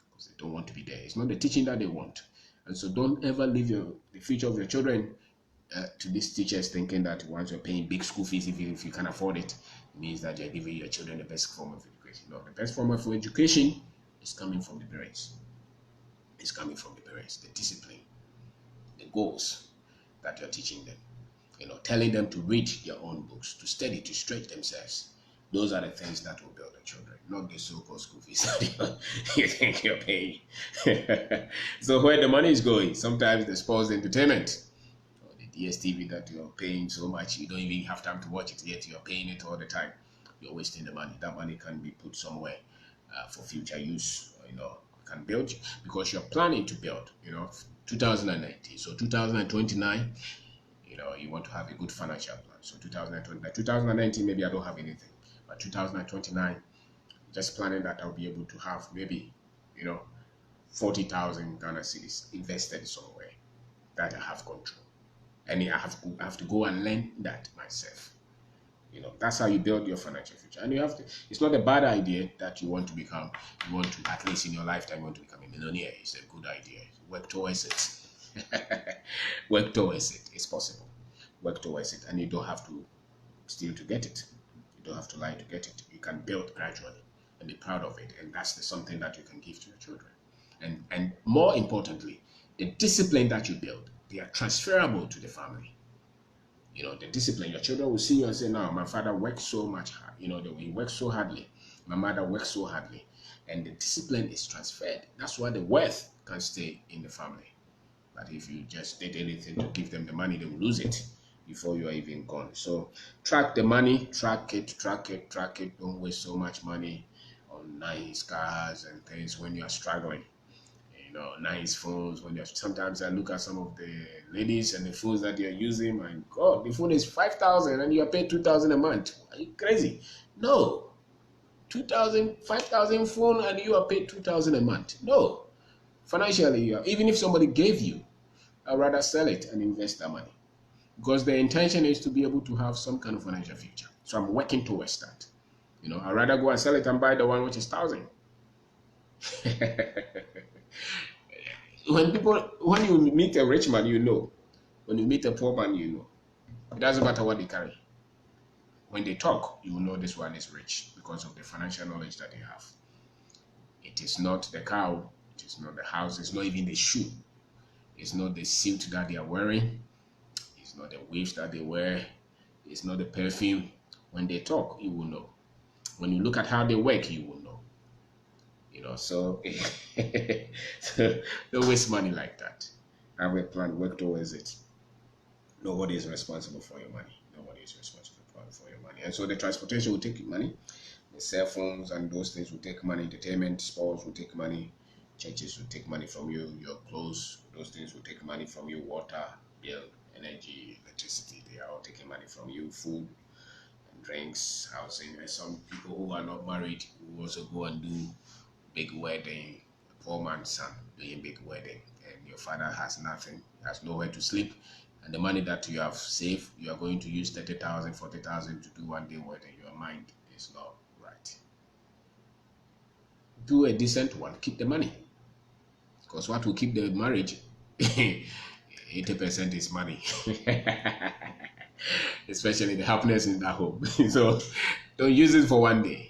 [SPEAKER 1] because they don't want to be there. It's not the teaching that they want. And so don't ever leave the future of your children to these teachers thinking that once you're paying big school fees, if you can afford it, it means that you're giving your children the best form of education. No, the best form of education is coming from the parents. It's coming from the parents, the discipline, the goals that you're teaching them. Telling them to read their own books, to study, to stretch themselves. Those are the things that will build the children, not the so-called school fees that you think you're paying. So where the money is going, sometimes the sports entertainment, or the DSTV that you're paying so much, you don't even have time to watch it, yet you're paying it all the time. You're wasting the money. That money can be put somewhere for future use. Can build, because you're planning to build, 2019. So 2029, you want to have a good financial plan. So 2019, maybe I don't have anything. But 2029, just planning that I'll be able to have maybe, 40,000 Ghana cedis invested somewhere that I have control. And I have to go and learn that myself. That's how you build your financial future. And it's not a bad idea that you want to, at least in your lifetime, you want to become a millionaire. It's a good idea. Work towards it. Work towards it. It's possible. Work towards it. And you don't have to steal to get it. You don't have to lie to get it. You can build gradually and be proud of it. And that's something that you can give to your children. And more importantly, the discipline that you build, they are transferable to the family. The discipline, your children will see you and say, no, my father worked so much hard. He worked so hardly. My mother worked so hardly. And the discipline is transferred. That's why the wealth can stay in the family. But if you just did anything to give them the money, they will lose it before you are even gone. So track the money, track it. Don't waste so much money on nice cars and things when you are struggling. Nice phones. Sometimes I look at some of the ladies and the phones that they're using. My God, the phone is 5,000 and you are paid 2,000 a month. Are you crazy? No, 2,000, 5,000 phone and you are paid 2,000 a month. No, financially, even if somebody gave you, I'd rather sell it and invest that money, because the intention is to be able to have some kind of financial future. So I'm working towards that. I'd rather go and sell it and buy the one which is 1,000. When you meet a rich man, when you meet a poor man, it doesn't matter what they carry. When they talk, you will know this one is rich because of the financial knowledge that they have. It is not the cow, it is not the house, it's not even the shoe, it's not the suit that they are wearing, it's not the waves that they wear, it's not the perfume. When they talk, you will know. When you look at how they work, you will know. So don't waste money like that. Have a plan, work towards it. Nobody is responsible for your money. Nobody is responsible for your money. And so the transportation will take money. The cell phones and those things will take money. Entertainment, sports will take money. Churches will take money from you. Your clothes, those things will take money from you. Water, bill, energy, electricity, they are all taking money from you. Food, drinks, housing. And some people who are not married will also go and do big wedding. A poor man's son doing big wedding, and your father has nothing, has nowhere to sleep, and the money that you have saved, you are going to use 30,000, 40,000 to do one day wedding. Your mind is not right. Do a decent one. Keep the money, because what will keep the marriage? 80% is money. Especially the happiness in that home. So don't use it for one day.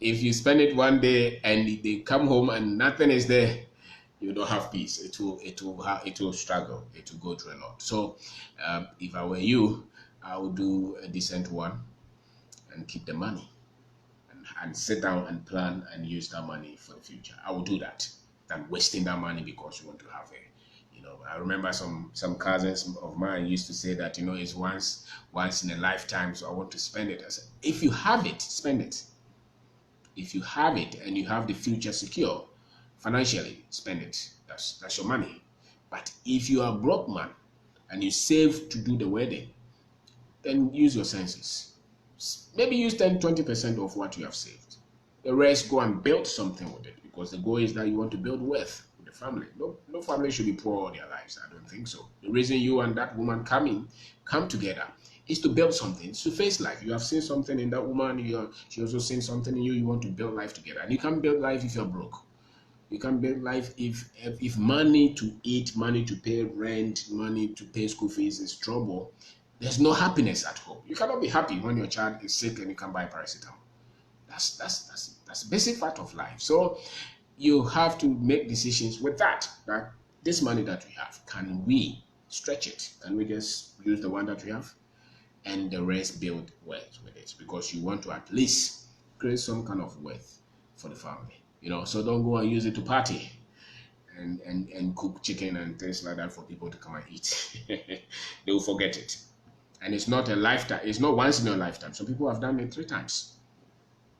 [SPEAKER 1] If you spend it one day and they come home and nothing is there, you don't have peace. It will struggle. It will go through a lot. So if I were you, I would do a decent one and keep the money and sit down and plan and use that money for the future. I would do that than wasting that money because you want to have it. I remember some cousins of mine used to say that, it's once in a lifetime, so I want to spend it. I said, if you have it, spend it. If you have it and you have the future secure financially, spend it. That's your money. But if you are a broke man and you save to do the wedding, then use your senses. Maybe use 10-20% of what you have saved. The rest, go and build something with it, because the goal is that you want to build wealth with the family. No family should be poor all their lives. I don't think so. The reason you and that woman come together is to build something, it's to face life. You have seen something in that woman, she also seen something in you. You want to build life together. And you can't build life if you're broke. You can build life if money to eat, money to pay rent, money to pay school fees is trouble. There's no happiness at home. You cannot be happy when your child is sick and you can buy paracetamol. That's a basic part of life. So you have to make decisions with that this money that we have, can we stretch it? Can we just use the one that we have and the rest build wealth with it? Because you want to at least create some kind of wealth for the family. So don't go and use it to party and cook chicken and things like that for people to come and eat. They will forget it. And it's not a lifetime. It's not once in a lifetime. Some people have done it 3 times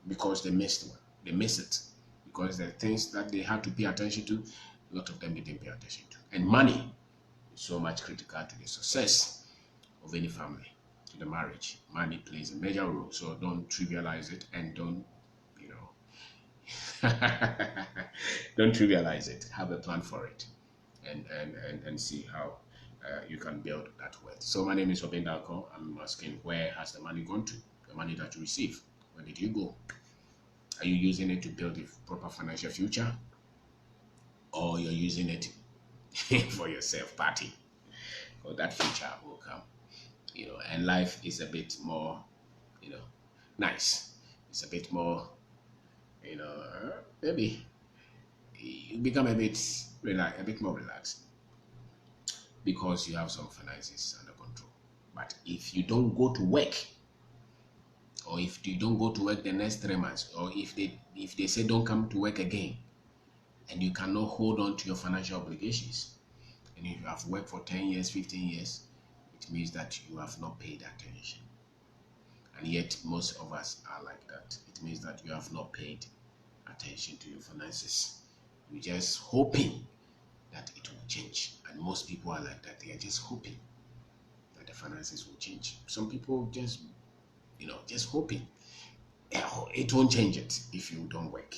[SPEAKER 1] because they missed one. They miss it because the things that they had to pay attention to, a lot of them didn't pay attention to. And money is so much critical to the success of any family, to the marriage. Money plays a major role. So don't trivialize it, and don't don't trivialize it. Have a plan for it, and see how you can build that wealth. So my name is Kwabena. I'm asking, where has the money gone to? The money that you receive, where did you go? Are you using it to build a proper financial future, or you're using it for your self-party? Or that future will come, and life is a bit more, nice. It's a bit more, maybe you become a bit more relaxed because you have some finances under control. But if you don't go to work, or if you don't go to work the next 3 months, or if they say don't come to work again, and you cannot hold on to your financial obligations, and if you have worked for 10 years, 15 years, it means that you have not paid attention. And yet most of us are like that. It means that you have not paid attention to your finances. You're just hoping that it will change. And most people are like that. They are just hoping that the finances will change. Some people just hoping. It won't change it if you don't work.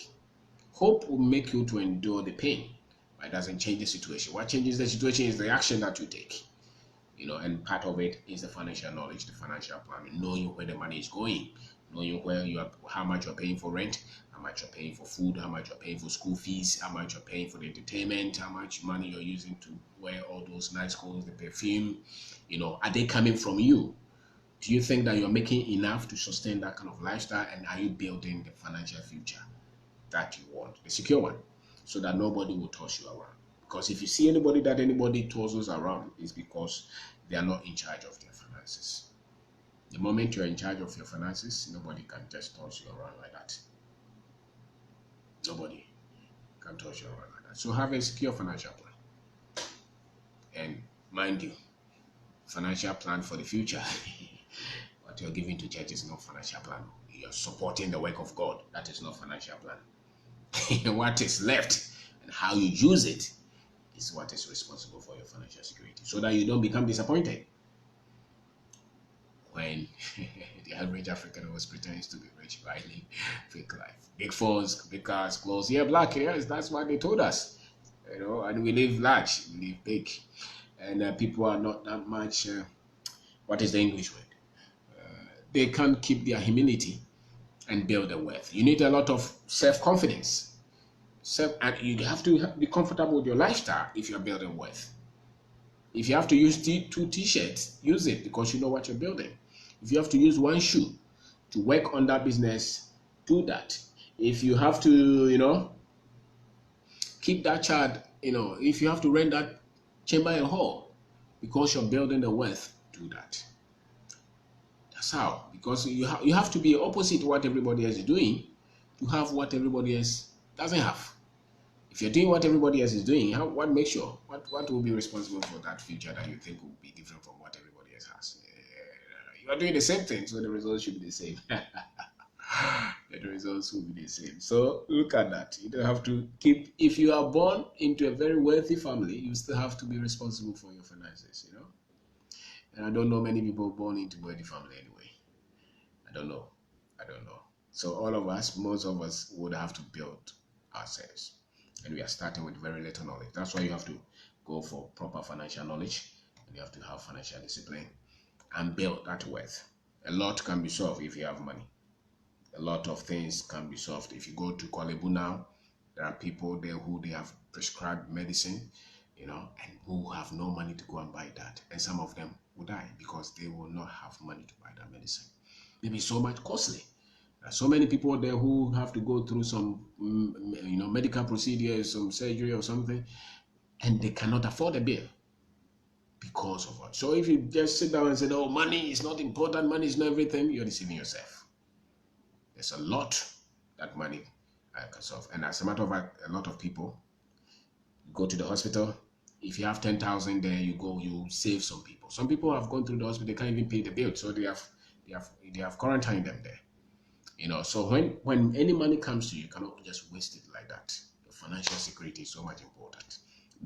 [SPEAKER 1] Hope will make you to endure the pain, but it doesn't change the situation. What changes the situation is the action that you take. And part of it is the financial knowledge, the financial planning, knowing where the money is going, knowing how much you're paying for rent, how much you're paying for food, how much you're paying for school fees, how much you're paying for the entertainment, how much money you're using to wear all those nice clothes, the perfume. Are they coming from you? Do you think that you're making enough to sustain that kind of lifestyle? And are you building the financial future that you want, the secure one, so that nobody will toss you around? Because if you see anybody tosses around, it's because they are not in charge of their finances. The moment you're in charge of your finances, nobody can just toss you around like that. Nobody can toss you around like that. So have a secure financial plan. And mind you, financial plan for the future. What you're giving to church is not financial plan. You're supporting the work of God. That is not financial plan. What is left and how you use it is what is responsible for your financial security, so that you don't become disappointed when the average African always pretends to be rich by living fake life. Big phones, big cars, clothes. Yeah, black. Yes, that's what they told us. And we live large, we live big, and people are not that much. What is the English word? They can't keep their humility and build their wealth. You need a lot of self-confidence. And you have to be comfortable with your lifestyle if you're building wealth. If you have to use 2 t-shirts, use it because you know what you're building. If you have to use 1 shoe to work on that business, do that. If you have to, keep that child, if you have to rent that chamber and hall because you're building the wealth, do that. That's how. Because you have to be opposite to what everybody else is doing to have what everybody else doesn't have. If you're doing what everybody else is doing, what makes sure? What will be responsible for that future that you think will be different from what everybody else has? You are doing the same thing, so the results should be the same. the results will be the same. So look at that. You don't have to keep, if you are born into a very wealthy family, you still have to be responsible for your finances, you know. And I don't know many people born into wealthy family anyway. I don't know. I don't know. So all of us, most of us would have to build ourselves. And we are starting with very little knowledge. That's why you have to go for proper financial knowledge and you have to have financial discipline and build that wealth. A lot can be solved if you have money. A lot of things can be solved. If you go to Kwabena now, there are people there who they have prescribed medicine, you know, and who have no money to go and buy that. And some of them will die because they will not have money to buy that medicine. Maybe so much costly. There are so many people there who have to go through some, you know, medical procedures, some surgery or something, and they cannot afford a bill because of what. So if you just sit down and say, "Oh, money is not important, money is not everything," you're deceiving yourself. There's a lot that money can solve. And as a matter of fact, a lot of people go to the hospital. If you have 10,000 there, you go, you save some people. Some people have gone through the hospital, they can't even pay the bill, so they have quarantined them there. You know, so when any money comes to you, you cannot just waste it like that. Your financial security is so much important.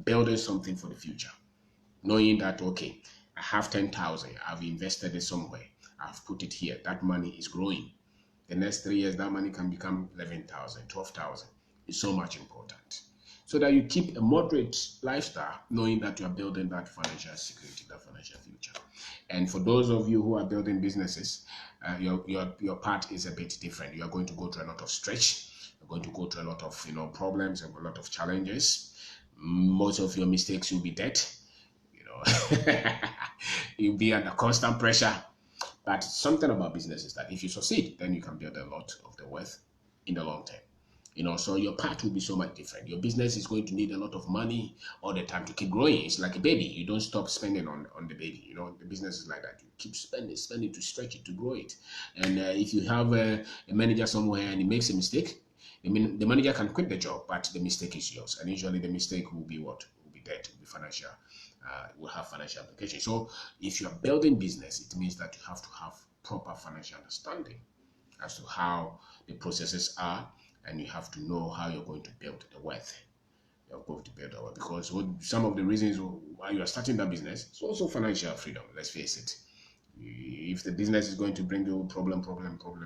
[SPEAKER 1] Building something for the future, knowing that okay, I have 10,000, I've invested it somewhere, I've put it here. That money is growing. The next 3 years, that money can become 11,000, 12,000. It's so much important. So that you keep a moderate lifestyle, knowing that you are building that financial security, that financial future. And for those of you who are building businesses, your part is a bit different. You are going to go through a lot of stretch. You're going to go through a lot of problems and a lot of challenges. Most of your mistakes will be dead. You know, you'll be under constant pressure. But something about business is that if you succeed, then you can build a lot of the wealth in the long term. You know, so your path will be so much different. Your business is going to need a lot of money all the time to keep growing. It's like a baby. You don't stop spending on the baby. You know, the business is like that. You keep spending to stretch it, to grow it. And if you have a manager somewhere and he makes a mistake, I mean, the manager can quit the job, but the mistake is yours. And usually the mistake will be what? Will be dead, will be financial. Will have financial implications. So if you're building business, it means that you have to have proper financial understanding as to how the processes are, and you have to know how you're going to build the wealth. You're going to build the wealth because some of the reasons why you are starting that business is also financial freedom. Let's face it. If the business is going to bring you problem,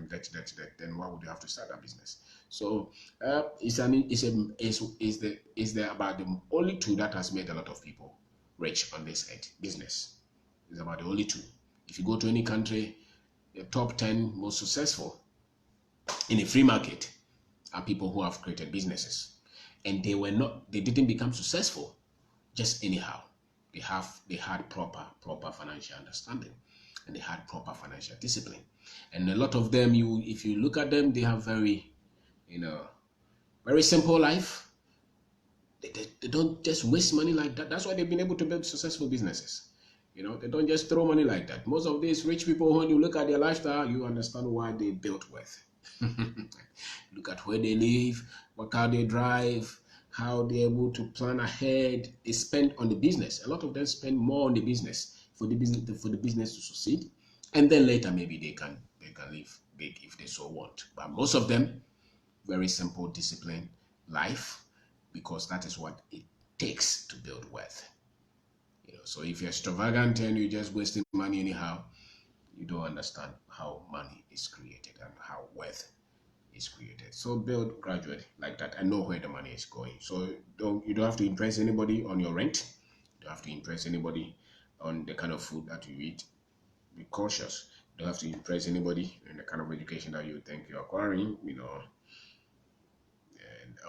[SPEAKER 1] debt, then why would you have to start that business? So it's about the only tool that has made a lot of people rich on this earth. Business is about the only two. If you go to any country, the top 10 most successful in a free market are people who have created businesses, and they didn't become successful just anyhow. They had proper financial understanding, and they had proper financial discipline. And a lot of them, if you look at them, they have very, very simple life. They don't just waste money like that. That's why they've been able to build successful businesses. You know, they don't just throw money like that. Most of these rich people, when you look at their lifestyle, you understand why they built wealth. Look at where they live, what car they drive, how they're able to plan ahead. They spend on the business. A lot of them spend more on the business for the business to succeed, and then later maybe they can live big if they so want. But most of them, very simple, disciplined life, because that is what it takes to build wealth. So if you're extravagant and you're just wasting money anyhow, you don't understand how money is created and how wealth is created. So build gradually like that and know where the money is going. So you don't have to impress anybody on your rent. You don't have to impress anybody on the kind of food that you eat. Be cautious. You don't have to impress anybody in the kind of education that you think you're acquiring, and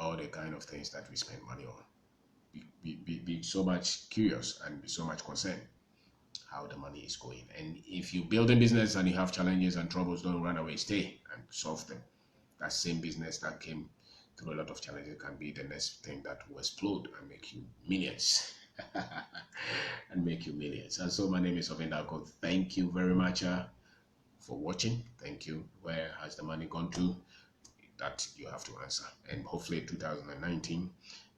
[SPEAKER 1] all the kind of things that we spend money on. Be so much curious and be so much concerned how the money is going. And if you build a business and you have challenges and troubles, don't run away. Stay and solve them. That same business that came through a lot of challenges can be the next thing that will explode and make you millions. And so my name is Ovendako. Thank you very much for watching. Thank you. Where has the money gone to? That you have to answer. And hopefully 2019,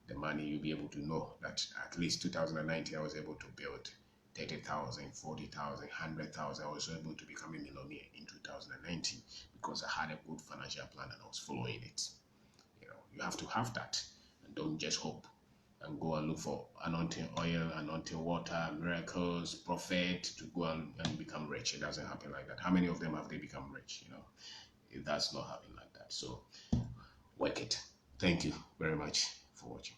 [SPEAKER 1] the money, you'll be able to know that at least 2019 I was able to build 30,000, 40,000, 100,000. I was able to become a millionaire in 2019 because I had a good financial plan and I was following it. You have to have that, and don't just hope and go and look for anointing oil, anointing water, miracles, prophet to go and become rich. It doesn't happen like that. How many of them have they become rich? That's not happening like that. So work it. Thank you very much for watching.